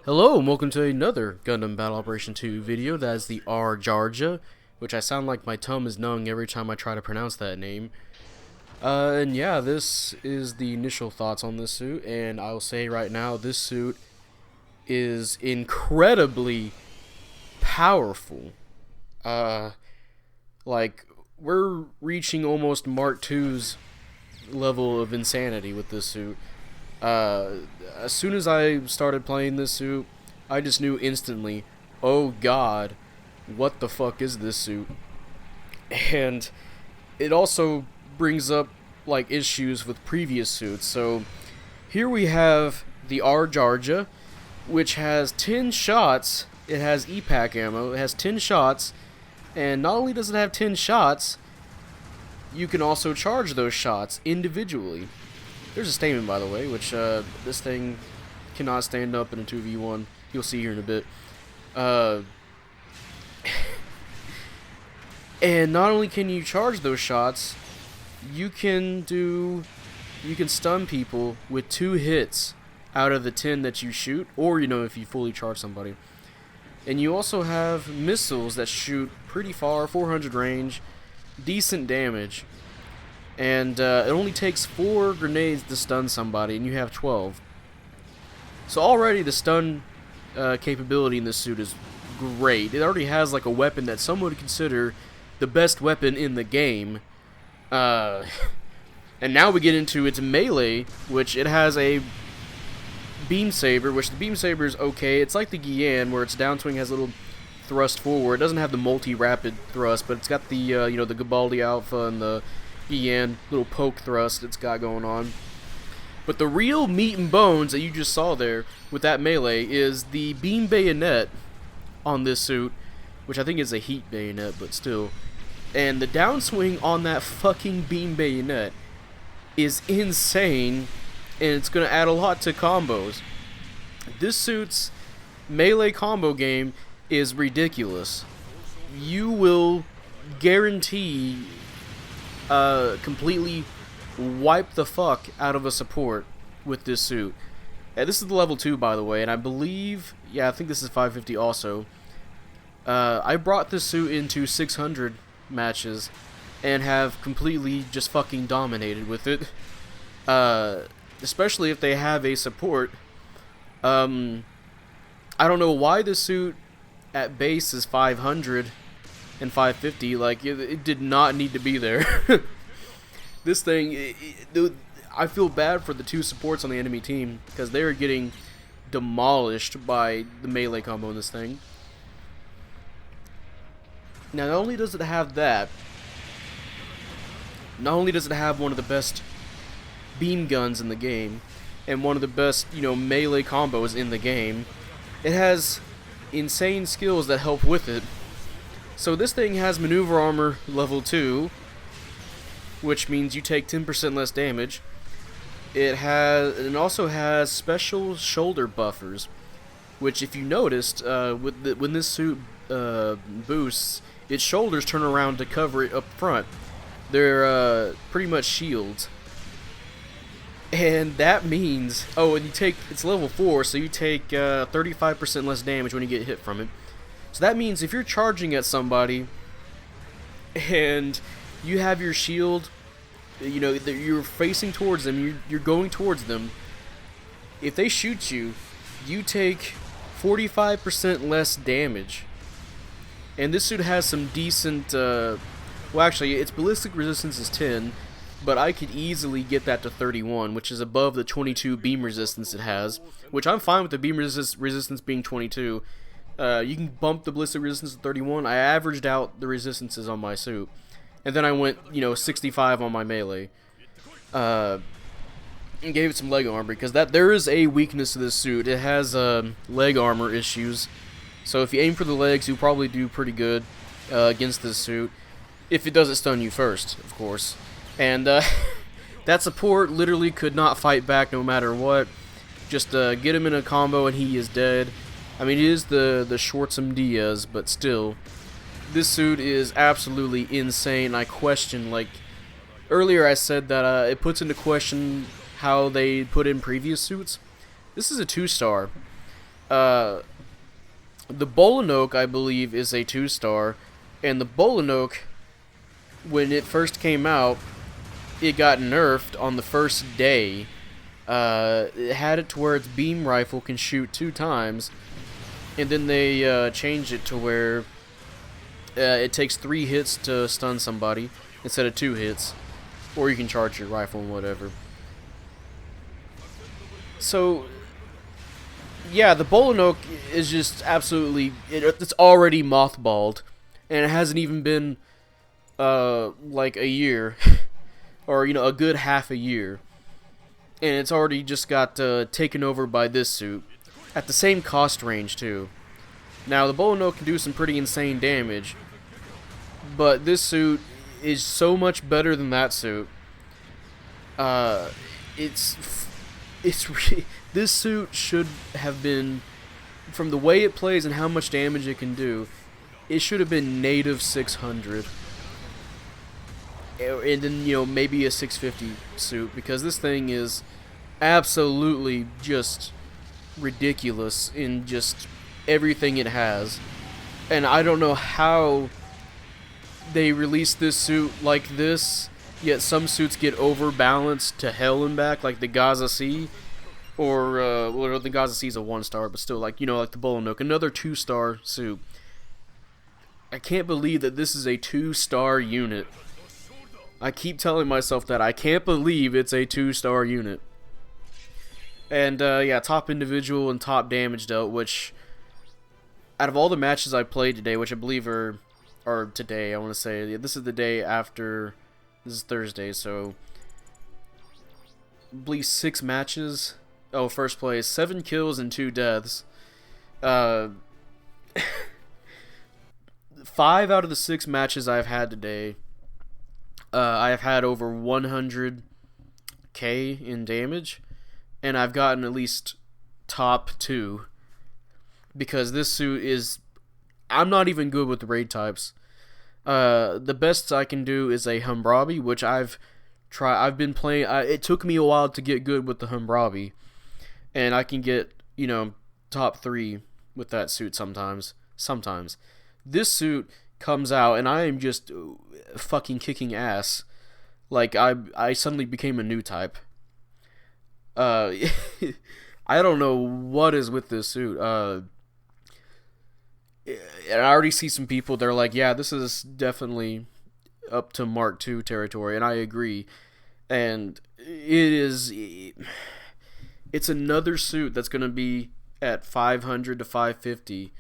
Hello and welcome to another Gundam Battle Operation 2 video. That is the R-Jarja, which I sound like my tongue is numb every time I try to pronounce that name. And yeah, this is the initial thoughts on this suit, and I'll say right now, this suit is incredibly powerful. Like, we're reaching almost Mark II's level of insanity with this suit. As soon as I started playing this suit, I just knew instantly, oh god, what the fuck is this suit? And it also brings up, like, issues with previous suits. So, here we have the R-Jarja, which has 10 shots, it has EPAC ammo, it has 10 shots, and not only does it have 10 shots, you can also charge those shots individually. There's a statement, by the way, which this thing cannot stand up in a 2v1. You'll see here in a bit. And not only can you charge those shots, you can stun people with 2 hits out of the 10 that you shoot, or, you know, if you fully charge somebody. And you also have missiles that shoot pretty far, 400 range, decent damage. And it only takes 4 grenades to stun somebody, and you have 12. So already the stun capability in this suit is great. It already has like a weapon that some would consider the best weapon in the game. And now we get into its melee, which it has a beam saber, which the beam saber is okay. It's like the Gyan, where its downswing has a little thrust forward. It doesn't have the multi-rapid thrust, but it's got the you know, the Garibaldi Alpha and the Gyan little poke thrust it's got going on. But the real meat and bones that you just saw there with that melee is the beam bayonet on this suit, which I think is a heat bayonet, but still. And the downswing on that fucking beam bayonet is insane, and it's going to add a lot to combos. This suit's melee combo game is ridiculous. You will guarantee completely wipe the fuck out of a support with this suit. And this is the level 2, by the way, and I believe, yeah, I think this is 550 also. I brought this suit into 600 matches and have completely just fucking dominated with it. Especially if they have a support. I don't know why this suit at base is 500 and 550, like, it did not need to be there. This thing, I feel bad for the 2 supports on the enemy team, because they are getting demolished by the melee combo in this thing. Now, not only does it have that, not only does it have one of the best beam guns in the game, and one of the best, you know, melee combos in the game, it has insane skills that help with it. So this thing has maneuver armor level 2, which means you take 10% less damage. It also has special shoulder buffers, which, if you noticed, when this suit boosts, its shoulders turn around to cover it up front. They're pretty much shields. And that means, oh, and it's level 4, so you take 35% less damage when you get hit from it. So that means if you're charging at somebody and you have your shield, you know, you're facing towards them, you're going towards them, if they shoot you, you take 45% less damage. And this suit has some decent, well, actually, its ballistic resistance is 10, but I could easily get that to 31, which is above the 22 beam resistance it has, which I'm fine with the beam resistance being 22. You can bump the ballistic resistance to 31. I averaged out the resistances on my suit, and then I went, you know, 65 on my melee. And gave it some leg armor, because there is a weakness to this suit. It has leg armor issues, so if you aim for the legs, you'll probably do pretty good against this suit, if it doesn't stun you first, of course. And that support literally could not fight back no matter what. Just get him in a combo and he is dead. I mean, it is the Schwartzem Diaz, but still, this suit is absolutely insane. I question, like, earlier I said that it puts into question how they put in previous suits. This is a 2-star. Uh, the Bolinoke, I believe, is a 2-star, and the Bolinoke, when it first came out, it got nerfed on the first day. It had it to where its beam rifle can shoot 2 times, and then they changed it to where it takes 3 hits to stun somebody instead of 2 hits, or you can charge your rifle and whatever. So, yeah, the Bolinoke is just absolutely, it's already mothballed, and it hasn't even been like a year, or a good half a year, and it's already just got taken over by this suit at the same cost range too. Now the Bolinoke can do some pretty insane damage, but this suit is so much better than that suit. It's this suit should have been, from the way it plays and how much damage it can do, it should have been native 600. And then, maybe a 650 suit, because this thing is absolutely just ridiculous in just everything it has. And I don't know how they released this suit like this, yet some suits get overbalanced to hell and back, like the Gaza C. Or, well, the Gaza C is a 1-star, but still, like the Bolinoke, another 2-star suit. I can't believe that this is a 2-star unit. I keep telling myself that I can't believe it's a 2-star unit. And, yeah, top individual and top damage dealt, which, out of all the matches I played today, which I believe are today, I want to say, this is the day after, this is Thursday, so, I believe 6 matches. Oh, first place, 7 kills and 2 deaths. 5 out of the 6 matches I've had today, I have had over 100k in damage, and I've gotten at least top 2, because this suit is, I'm not even good with the raid types. The best I can do is a Humbrabi, which I've been playing, it took me a while to get good with the Humbrabi, and I can get, top 3 with that suit sometimes. This suit comes out, and I am just fucking kicking ass. Like, I suddenly became a new type. I don't know what is with this suit. And I already see some people, they're like, yeah, this is definitely up to Mark II territory, and I agree. And it's another suit that's going to be at 500 to 550.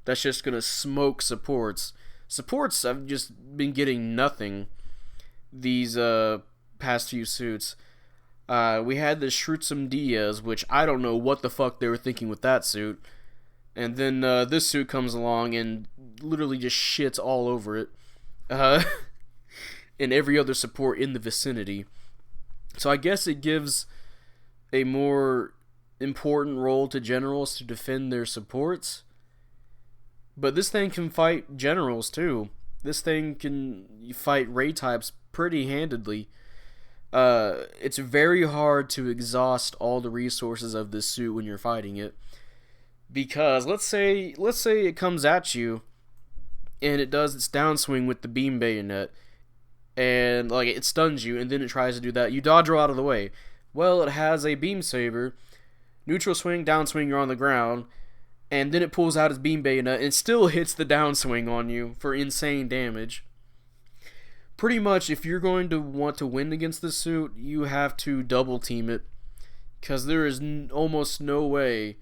That's just going to smoke supports. Supports, I've just been getting nothing these past few suits. We had the Shrutsum Diaz, which I don't know what the fuck they were thinking with that suit. And then this suit comes along and literally just shits all over it. And every other support in the vicinity. So I guess it gives a more important role to generals to defend their supports. But this thing can fight generals too. This thing can fight raid types pretty handedly. It's very hard to exhaust all the resources of this suit when you're fighting it. Because let's say it comes at you and it does its downswing with the beam bayonet, and like it stuns you, and then it tries to do that. You dodge her out of the way. Well, it has a beam saber, neutral swing, downswing, you're on the ground, and then it pulls out its beam bayonet and still hits the downswing on you for insane damage. Pretty much, if you're going to want to win against this suit, you have to double team it, because there is almost no way,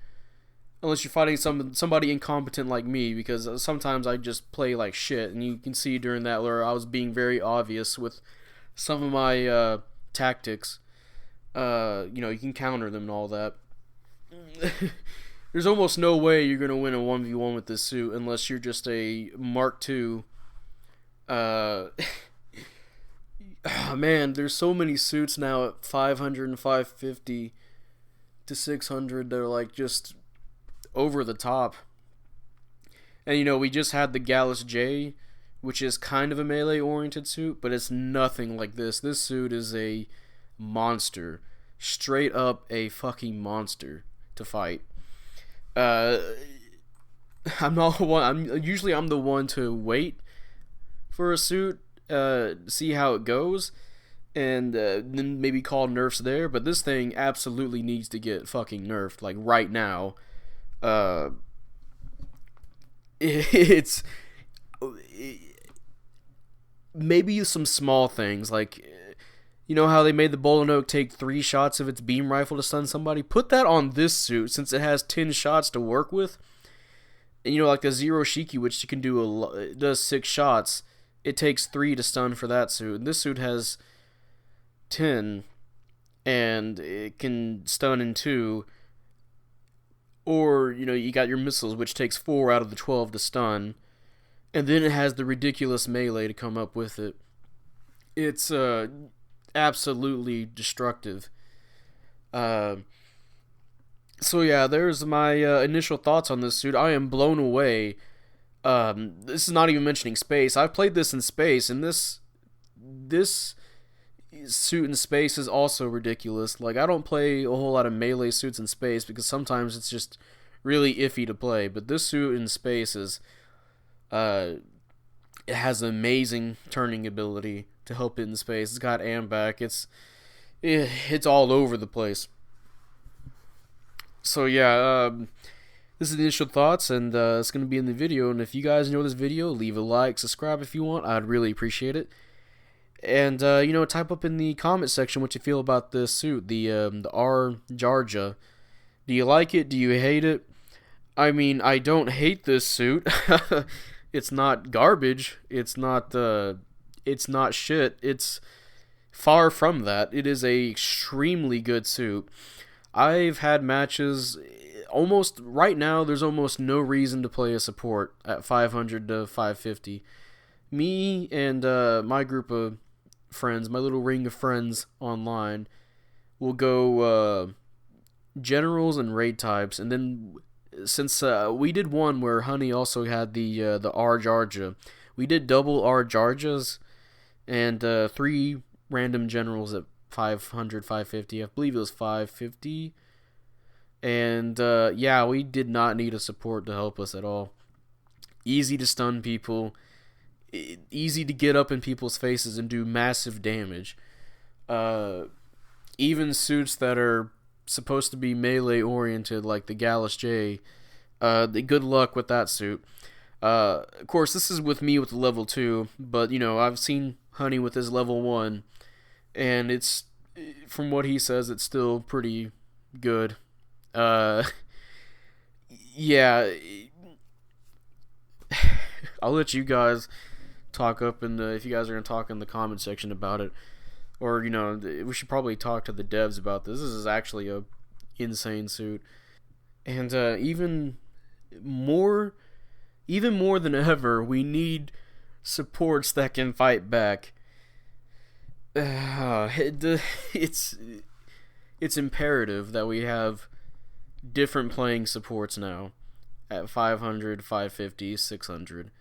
unless you're fighting somebody incompetent like me, because sometimes I just play like shit, and you can see during that where I was being very obvious with some of my tactics. You can counter them and all that. There's almost no way you're going to win a 1v1 with this suit unless you're just a Mark II. Oh, man, there's so many suits now at 500 and 550 to 600. They're like just over the top. And we just had the Gallus J, which is kind of a melee oriented suit, but it's nothing like this. This suit is a monster. Straight up a fucking monster to fight. Uh, I'm not one. I'm the one to wait for a suit, see how it goes, and then maybe call nerfs there. But this thing absolutely needs to get fucking nerfed, like right now. Uh, it's maybe some small things like, you know how they made the Bolin Oak take 3 shots of its beam rifle to stun somebody? Put that on this suit since it has 10 shots to work with. And you know, like the Zero Shiki, which you can do it does 6 shots. It takes 3 to stun for that suit. And this suit has 10, and it can stun in 2. Or, you know, you got your missiles, which takes 4 out of the 12 to stun. And then it has the ridiculous melee to come up with it. It's absolutely destructive. So yeah, there's my initial thoughts on this suit. I am blown away. This is not even mentioning space. I've played this in space, and this suit in space is also ridiculous. Like, I don't play a whole lot of melee suits in space because sometimes it's just really iffy to play. But this suit in space is, it has amazing turning ability to help it in space. It's got AMBAC. It's all over the place. So yeah, this is the initial thoughts, and it's going to be in the video. And if you guys enjoy this video, leave a like, subscribe if you want. I'd really appreciate it. And you know, type up in the comment section what you feel about this suit, the R-Jarja. Do you like it? Do you hate it? I mean, I don't hate this suit. It's not garbage. It's not shit. It's far from that. It is a extremely good suit. I've had matches almost right now. There's almost no reason to play a support at 500 to 550. Me and my group of friends, my little ring of friends online, will go generals and raid types, and then since we did one where Honey also had the R-Jarja, we did double R-Jarjas and 3 random generals at 500, 550. I believe it was 550. And yeah, we did not need a support to help us at all. Easy to stun people, easy to get up in people's faces and do massive damage. Even suits that are supposed to be melee oriented, like the Gallus J, good luck with that suit. Of course, this is with me with the level 2, but you know, I've seen Honey with his level 1, and it's, from what he says, it's still pretty good. Yeah, I'll let you guys talk up, and if you guys are gonna talk in the comment section about it, or you know, we should probably talk to the devs about this. This is actually a insane suit, and even more than ever, we need supports that can fight back. It's imperative that we have different playing supports now at 500, 550, 600,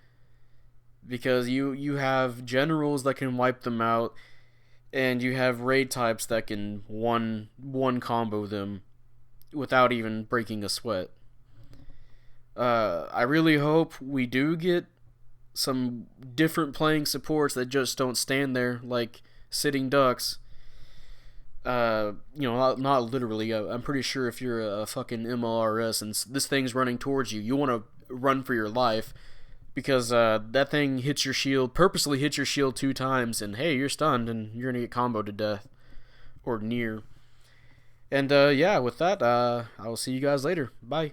because you have generals that can wipe them out, and you have raid types that can one combo them without even breaking a sweat. I really hope we do get some different playing supports that just don't stand there like sitting ducks. You know, not literally. I'm pretty sure if you're a fucking MLRS and this thing's running towards you, you want to run for your life, because that thing hits your shield, purposely hits your shield 2 times, and hey, you're stunned and you're gonna get comboed to death or near. And yeah, with that, I'll see you guys later. Bye.